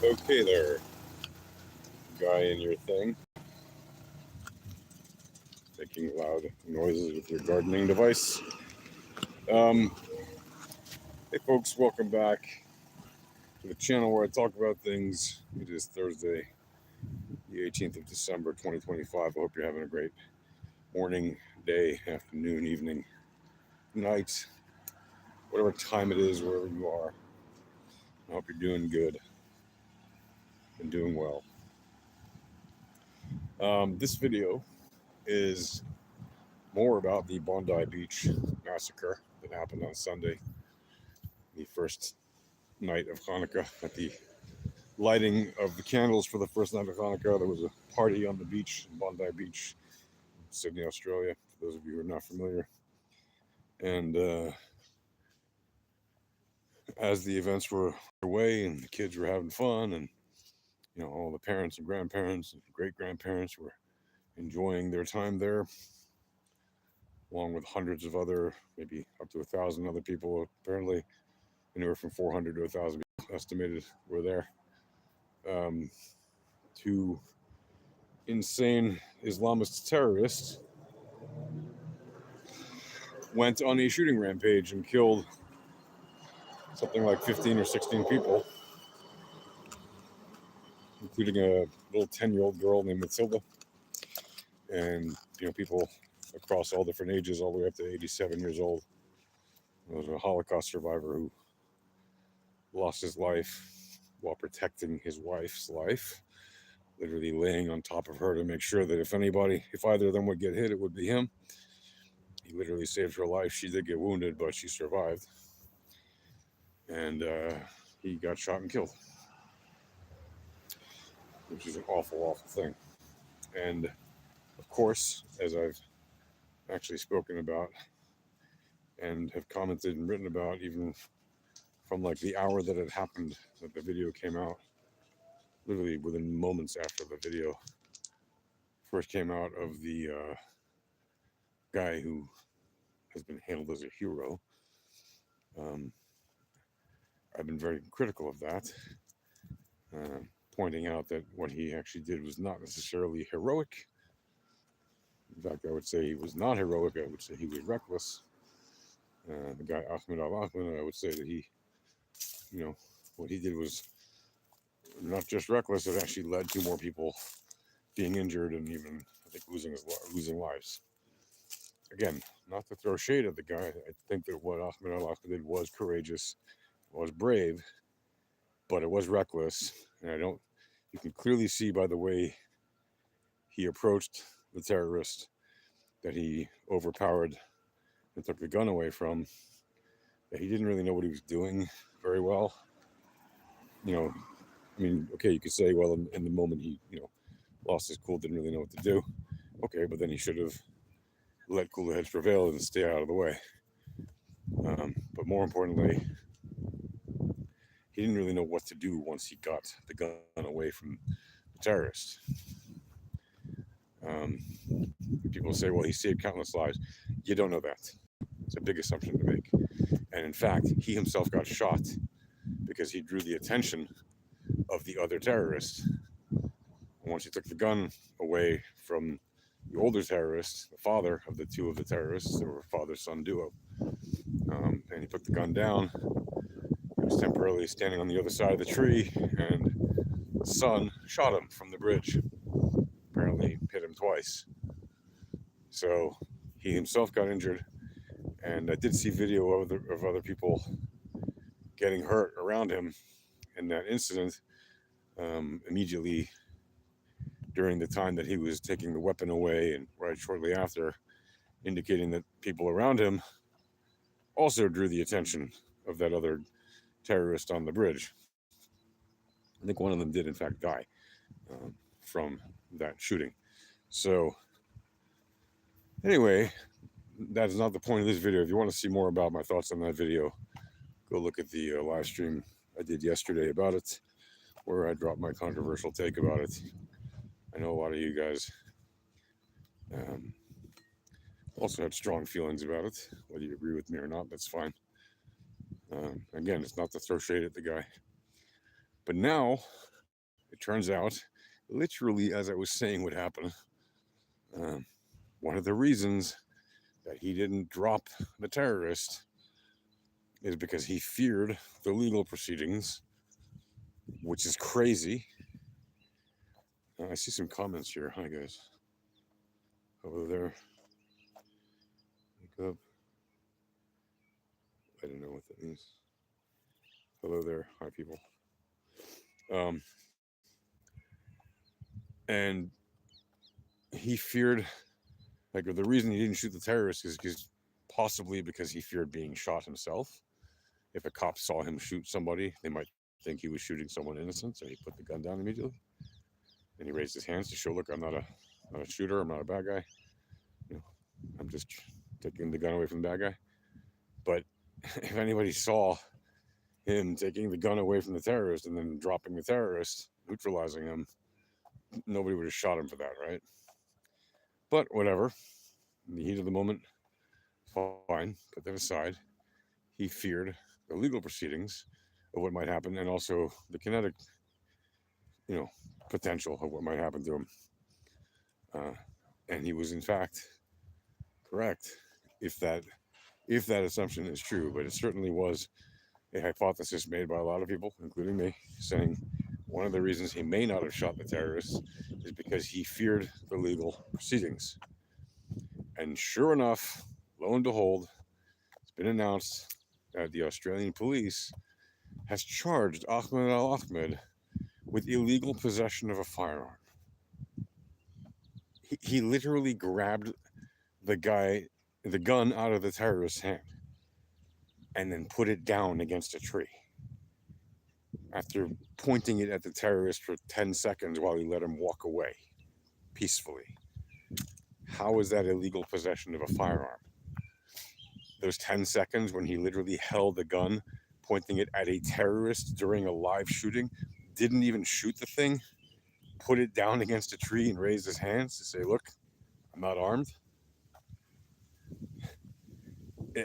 Okay there, guy in your thing, making loud noises with your gardening device. Um, hey folks, welcome back to the channel where I talk about things. It is Thursday, the 18th of December, 2025. I hope you're having a great morning, day, afternoon, evening, night, whatever time it is, wherever you are. I hope you're doing good and doing well. This video is more about the Bondi Beach massacre that happened on Sunday, the first night of Hanukkah. At the lighting of the candles for the first night of Hanukkah, there was a party on the beach, Bondi Beach, Sydney, Australia, for those of you who are not familiar. And as the events were underway and the kids were having fun, and all the parents and grandparents and great grandparents were enjoying their time there, along with hundreds of other, maybe up to 1,000 other people. Apparently, anywhere from 400 to 1,000 people estimated were there. Two insane Islamist terrorists went on a shooting rampage and killed something like 15 or 16 people, including a little 10-year-old girl named Matilda, and people across all different ages, all the way up to 87 years old. There was a Holocaust survivor who lost his life while protecting his wife's life, literally laying on top of her to make sure that if either of them would get hit, it would be him. He literally saved her life. She did get wounded, but she survived. And he got shot and killed, which is an awful, awful thing. And of course, as I've actually spoken about and have commented and written about, even from like the hour that it happened, that the video came out, literally within moments after the video first came out, of the guy who has been hailed as a hero. I've been very critical of that, pointing out that what he actually did was not necessarily heroic. In fact, I would say he was not heroic. I would say he was reckless. The guy Ahmed, I would say that he, what he did was not just reckless. It actually led to more people being injured and even, I think, losing lives. Again, not to throw shade at the guy. I think that what Ahmed did was courageous, was brave, but it was reckless. And you can clearly see by the way he approached the terrorist that he overpowered and took the gun away from, that he didn't really know what he was doing very well. Okay, you could say, well, in the moment he, lost his cool, didn't really know what to do. Okay, but then he should have let cooler heads prevail and stay out of the way. But more importantly, he didn't really know what to do once he got the gun away from the terrorist. People say, well, he saved countless lives. You don't know that. It's a big assumption to make. And in fact, he himself got shot because he drew the attention of the other terrorists. And once he took the gun away from the older terrorist, the father of the two of the terrorists, they were a father-son duo, and he put the gun down. He was temporarily standing on the other side of the tree, and the son shot him from the bridge. Apparently hit him twice. So he himself got injured, and I did see video of other people getting hurt around him in that incident, immediately during the time that he was taking the weapon away, and right shortly after, indicating that people around him also drew the attention of that other terrorist on the bridge. I think one of them did in fact die from that shooting. So anyway, that is not the point of this video. If you want to see more about my thoughts on that video, go look at the live stream I did yesterday about it, where I dropped my controversial take about it. I know a lot of you guys also had strong feelings about it. Whether you agree with me or not, that's fine. Again, it's not to throw shade at the guy, But now it turns out, literally as I was saying would happen, um, one of the reasons that he didn't drop the terrorist is because he feared the legal proceedings, which is crazy. I see some comments here. Hi, guys. Hello there. Wake up. I don't know what that means. Hello there. Hi, people. Um, and he feared, like, the reason he didn't shoot the terrorist is possibly because he feared being shot himself. If a cop saw him shoot somebody, they might think he was shooting someone innocent, so he put the gun down immediately. And he raised his hands to show, look, I'm not a shooter, I'm not a bad guy. You know, I'm just taking the gun away from the bad guy. But if anybody saw him taking the gun away from the terrorist and then dropping the terrorist, neutralizing him, nobody would have shot him for that, right? But whatever. In the heat of the moment, fine, put that aside. He feared the legal proceedings of what might happen and also the kinetic, potential of what might happen to him. And he was in fact correct if that assumption is true, but it certainly was a hypothesis made by a lot of people, including me, saying one of the reasons he may not have shot the terrorists is because he feared the legal proceedings. And sure enough, lo and behold, it's been announced that the Australian police has charged Ahmed with illegal possession of a firearm. He literally grabbed the gun out of the terrorist's hand and then put it down against a tree after pointing it at the terrorist for 10 seconds while he let him walk away peacefully. How is that illegal possession of a firearm? Those 10 seconds when he literally held the gun, pointing it at a terrorist during a live shooting, didn't even shoot the thing, put it down against a tree and raised his hands to say, look, I'm not armed.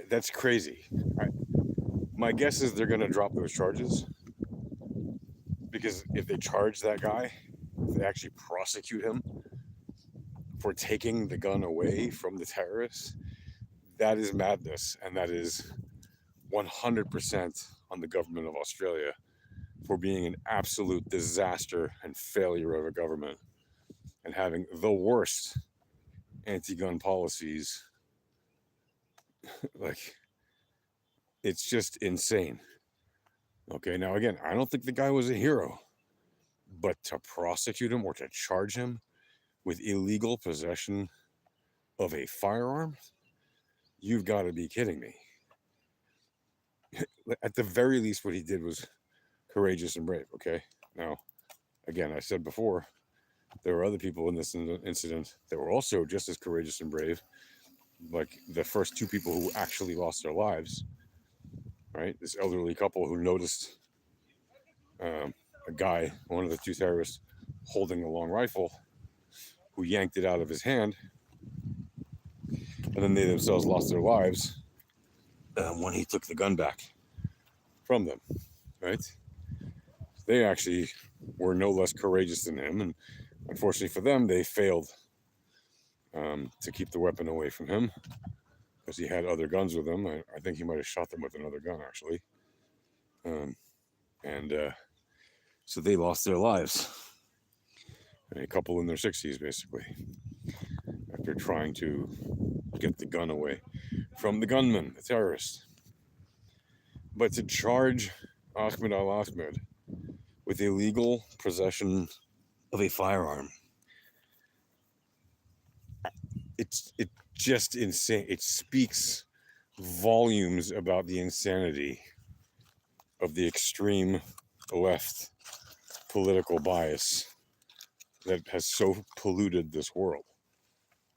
That's crazy. My guess is they're going to drop those charges, because if they charge that guy, if they actually prosecute him for taking the gun away from the terrorists, that is madness, and that is 100% on the government of Australia for being an absolute disaster and failure of a government and having the worst anti-gun policies. Like, it's just insane. Okay, now again, I don't think the guy was a hero, but to prosecute him or to charge him with illegal possession of a firearm, you've got to be kidding me. At the very least, what he did was courageous and brave, okay? Now, again, I said before, there were other people in this incident that were also just as courageous and brave, like the first two people who actually lost their lives, right? This elderly couple who noticed a guy, one of the two terrorists, holding a long rifle, who yanked it out of his hand, and then they themselves lost their lives when he took the gun back from them, right? They actually were no less courageous than him, and unfortunately for them, they failed to keep the weapon away from him because he had other guns with him. I think he might have shot them with another gun, actually. So they lost their lives. A couple in their 60s, basically, after trying to get the gun away from the gunman, the terrorist. But to charge Ahmed with illegal possession of a firearm, it's just insane. It speaks volumes about the insanity of the extreme left political bias that has so polluted this world.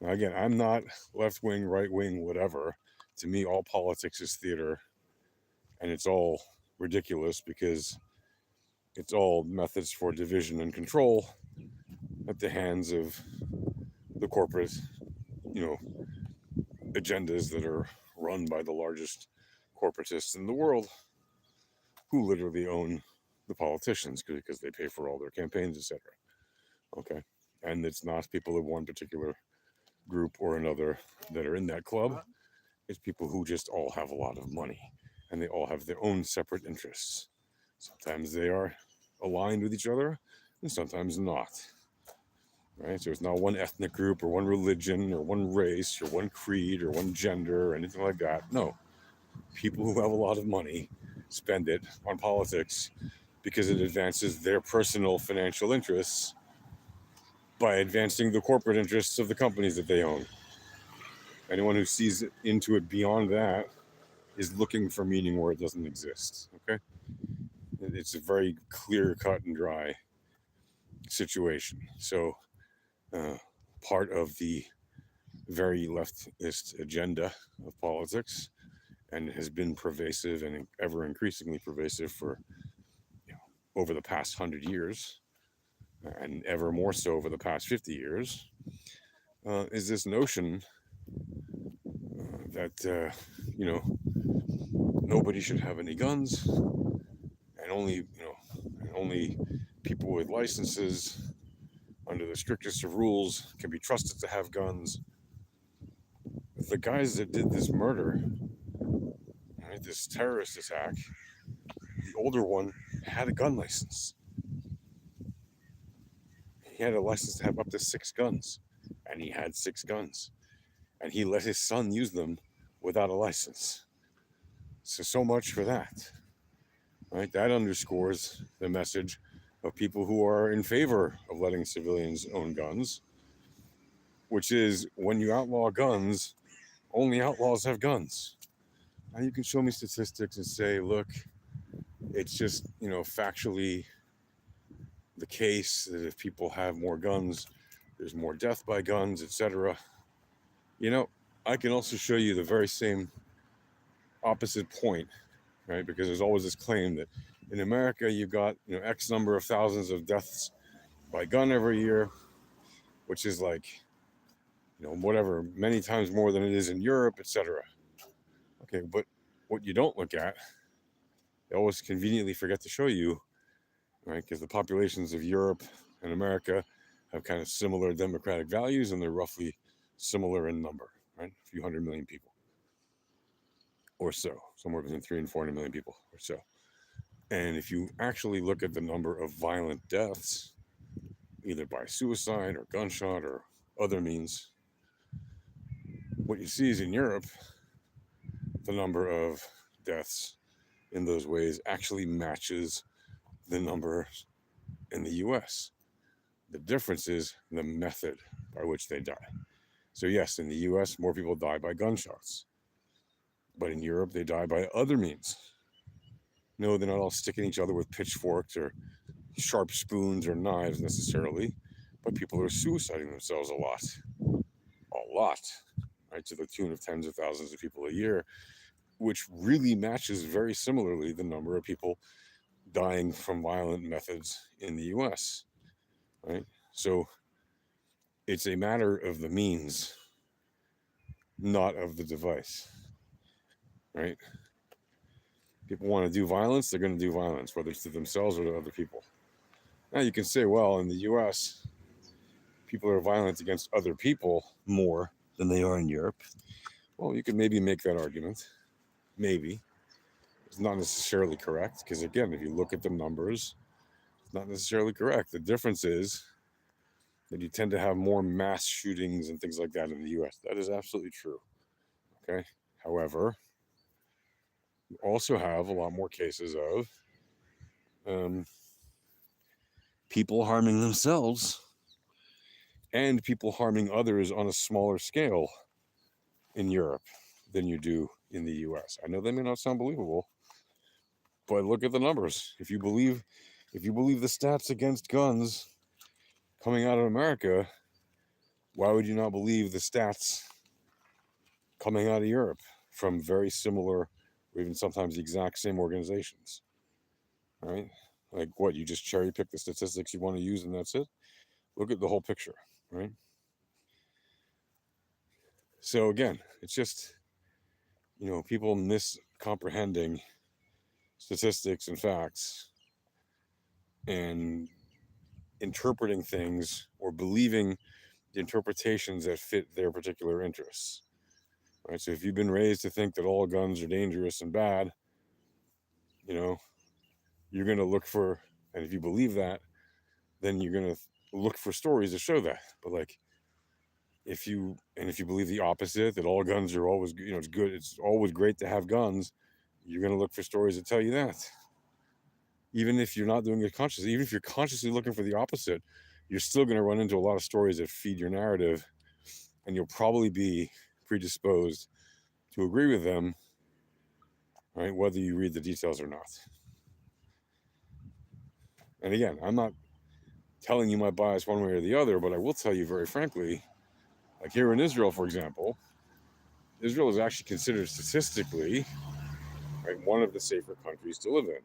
Now, again, I'm not left-wing, right-wing, whatever. To me, all politics is theater, and it's all ridiculous because it's all methods for division and control at the hands of the corporate, agendas that are run by the largest corporatists in the world, who literally own the politicians because they pay for all their campaigns, etc. Okay, and it's not people of one particular group or another that are in that club. It's people who just all have a lot of money, and they all have their own separate interests. Sometimes they are aligned with each other, and sometimes not. Right? So it's not one ethnic group or one religion or one race or one creed or one gender or anything like that. No. People who have a lot of money spend it on politics because it advances their personal financial interests by advancing the corporate interests of the companies that they own. Anyone who sees into it beyond that is looking for meaning where it doesn't exist. Okay? It's a very clear, cut, and dry situation. So, part of the very leftist agenda of politics, and has been pervasive and ever increasingly pervasive for over the past 100 years, and ever more so over the past 50 years, is this notion that nobody should have any guns, and only people with licenses under the strictest of rules can be trusted to have guns. The guys that did this murder, right, this terrorist attack, the older one had a gun license. He had a license to have up to 6 guns, and he had 6 guns, and he let his son use them without a license. So much for that. Right? That underscores the message of people who are in favor of letting civilians own guns, which is when you outlaw guns, only outlaws have guns. Now you can show me statistics and say, look, it's just, factually the case that if people have more guns, there's more death by guns, etc. I can also show you the very same opposite point, right? Because there's always this claim that in America, you've got, X number of thousands of deaths by gun every year, which is like, whatever, many times more than it is in Europe, etc. Okay, but what you don't look at, they always conveniently forget to show you, right? Because the populations of Europe and America have kind of similar democratic values, and they're roughly similar in number, right? A few 100 million people or so, somewhere between 300 and 400 million people or so. And if you actually look at the number of violent deaths, either by suicide or gunshot or other means, what you see is in Europe, the number of deaths in those ways actually matches the number in the US. The difference is the method by which they die. So yes, in the US, more people die by gunshots. But in Europe, they die by other means. No, they're not all sticking each other with pitchforks or sharp spoons or knives necessarily, but people are suiciding themselves a lot, right? To the tune of tens of thousands of people a year, which really matches very similarly the number of people dying from violent methods in the US, right? So it's a matter of the means, not of the device, right? People want to do violence, they're going to do violence, whether it's to themselves or to other people. Now you can say, well, in the US, people are violent against other people more than they are in Europe. Well, you could maybe make that argument. Maybe. It's not necessarily correct, because again, if you look at the numbers, it's not necessarily correct. The difference is that you tend to have more mass shootings and things like that in the US. That is absolutely true. Okay. However, you also have a lot more cases of people harming themselves and people harming others on a smaller scale in Europe than you do in the US. I know they may not sound believable, but look at the numbers. If you believe the stats against guns coming out of America, why would you not believe the stats coming out of Europe from very similar or even sometimes the exact same organizations? Right? Like what, you just cherry pick the statistics you want to use and that's it? Look at the whole picture, right? So again, it's just, people miscomprehending statistics and facts and interpreting things or believing the interpretations that fit their particular interests. Right? So if you've been raised to think that all guns are dangerous and bad, you know, you're going to look for, and if you believe that, then you're going to look for stories to show that. But like, if you believe the opposite, that all guns are always, it's good, it's always great to have guns, you're going to look for stories that tell you that. Even if you're not doing it consciously, even if you're consciously looking for the opposite, you're still going to run into a lot of stories that feed your narrative, and you'll probably be predisposed to agree with them, right? Whether you read the details or not. And again, I'm not telling you my bias one way or the other, but I will tell you very frankly, like here in Israel, for example, Israel is actually considered statistically, right, one of the safer countries to live in.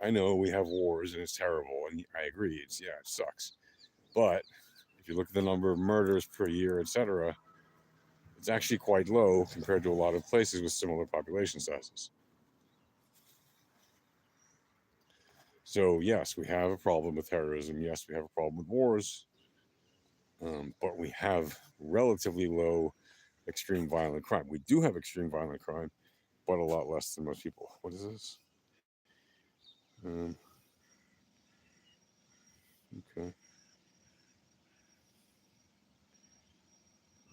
I know we have wars and it's terrible, and I agree, it sucks. But if you look at the number of murders per year, etc., it's actually quite low compared to a lot of places with similar population sizes. So yes, we have a problem with terrorism. Yes, we have a problem with wars. But we have relatively low extreme violent crime. We do have extreme violent crime, but a lot less than most people. What is this? Okay.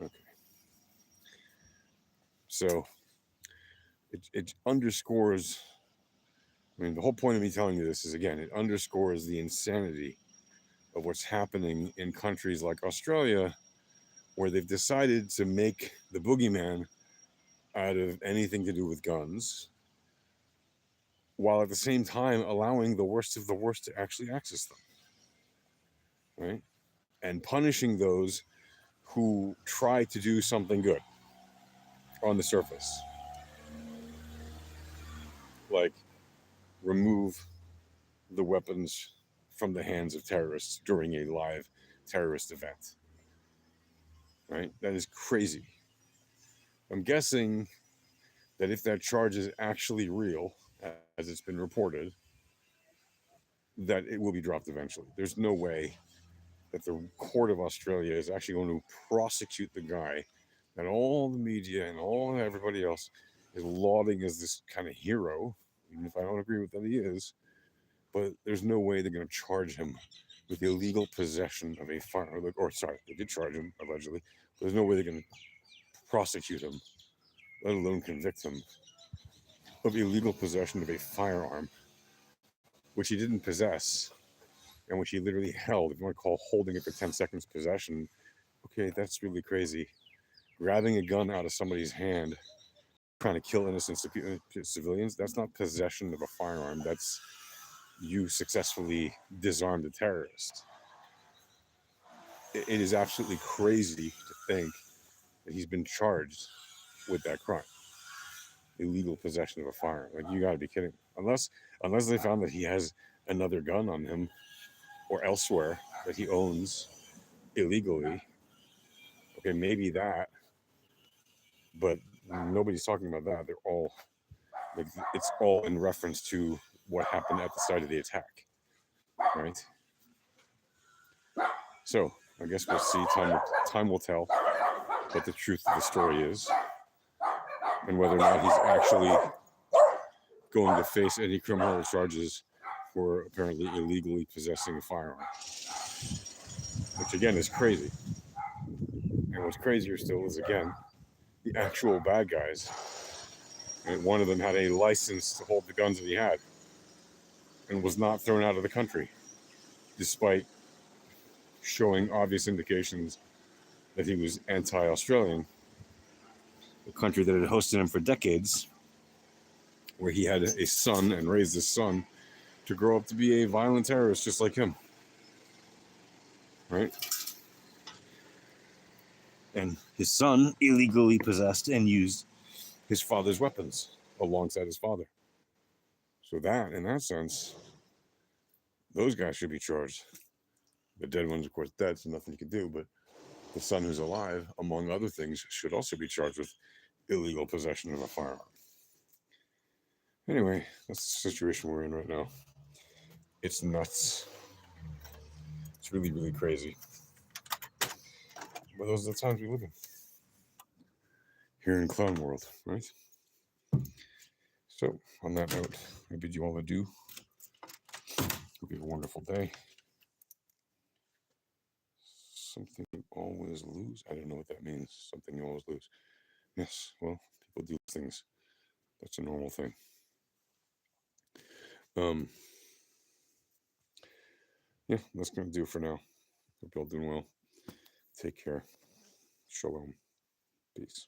Okay. So it underscores, I mean, the whole point of me telling you this is, again, it underscores the insanity of what's happening in countries like Australia, where they've decided to make the boogeyman out of anything to do with guns, while at the same time allowing the worst of the worst to actually access them, right? And punishing those who try to do something good on the surface, like remove the weapons from the hands of terrorists during a live terrorist event, right? That is crazy. I'm guessing that if that charge is actually real, as it's been reported, that it will be dropped eventually. There's no way that the court of Australia is actually going to prosecute the guy that all the media and all everybody else is lauding as this kind of hero, even if I don't agree with that he is. But there's no way they're going to charge him with illegal possession of a firearm. Or sorry, they did charge him allegedly, but there's no way they're going to prosecute him, let alone convict him of illegal possession of a firearm, which he didn't possess, and which he literally held. If you want to call holding it for 10 seconds possession, okay, that's really crazy. Grabbing a gun out of somebody's hand, trying to kill innocent civilians, that's not possession of a firearm. That's you successfully disarmed a terrorist. It is absolutely crazy to think that he's been charged with that crime. Illegal possession of a firearm. Like, you gotta be kidding. Unless they found that he has another gun on him or elsewhere that he owns illegally. Okay, maybe that, but nobody's talking about that. They're all, like, it's all in reference to what happened at the site of the attack, right? So I guess we'll see. Time will tell what the truth of the story is, and whether or not he's actually going to face any criminal charges for apparently illegally possessing a firearm, which again is crazy. And what's crazier still is, again, the actual bad guys. And one of them had a license to hold the guns that he had and was not thrown out of the country, despite showing obvious indications that he was anti-Australian, a country that had hosted him for decades, where he had a son and raised his son to grow up to be a violent terrorist just like him, right? And his son illegally possessed and used his father's weapons alongside his father. So that, in that sense, those guys should be charged. The dead one's, of course, dead, so nothing you can do, but the son who's alive, among other things, should also be charged with illegal possession of a firearm. Anyway, that's the situation we're in right now. It's nuts. It's really, really crazy. But those are the times we live in. Here in clown world, right? So, on that note, I bid you all adieu. Hope you have a wonderful day. Something you always lose. I don't know what that means. Something you always lose. Yes, well, people do things. That's a normal thing. Yeah, that's gonna do it for now. Hope you're all doing well. Take care. Shalom. Peace.